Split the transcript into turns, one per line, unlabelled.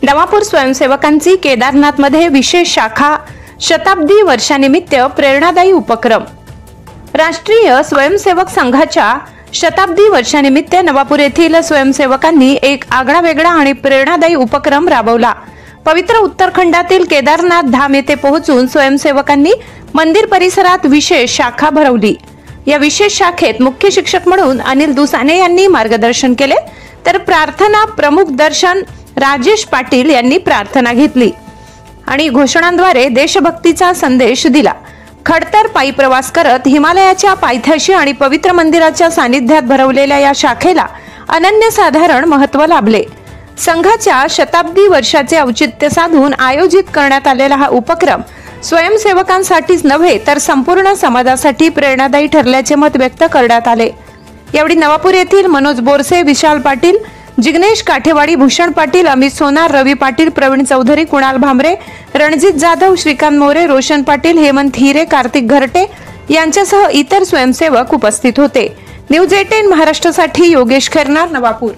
नवापूर स्वयंसेवकांची केदारनाथमध्ये विशेष शाखा शताब्दी वर्षानिमित्त प्रेरणादायी उपक्रम। राष्ट्रीय स्वयंसेवक संघाच्या शताब्दी वर्षानिमित्त नवापूर येथील स्वयंसेवकांनी एक आगळावेगळा आणि प्रेरणादायी उपक्रम राबवला। पवित्र उत्तराखंडातील केदारनाथ धाम येथे पोहोचून स्वयंसेवकांनी मंदिर परिसरात विशेष शाखा भरवली। या विशेष शाखेत मुख्य शिक्षक म्हणून अनिल दुसाने यांनी मार्गदर्शन केले, तर प्रार्थना प्रमुख दर्शन राजेश पाटील यांनी प्रार्थना घेतली आणि घोषणांद्वारे देशभक्तीचा संदेश दिला। खडतर पायी प्रवास करत हिमालयाच्या पायथ्याशी आणि पवित्र मंदिराच्या सानिध्यात भरवलेल्या या शाखेला अनन्यसाधारण महत्त्व लाभले। संघाच्या शताब्दी वर्षाचे औचित्य साधून आयोजित करण्यात आलेला हा उपक्रम स्वयंसेवकांसाठीच नव्हे तर संपूर्ण समाजासाठी प्रेरणादायी ठरल्याचे मत व्यक्त करण्यात आले। यावेळी नवापूर येथील मनोज बोरसे, विशाल पाटील, जिग्नेश काठेवाडी, भूषण पाटील, अमित सोनार, रवी पाटील, प्रवीण चौधरी, कुणाल भामरे, रणजित जाधव, श्रीकांत मोरे, रोशन पाटील, हेमंत हिरे, कार्तिक घरटे यांच्यासह इतर स्वयंसेवक उपस्थित होते। न्यूज 18 महाराष्ट्रासाठी योगेश खैरनार, नवापूर।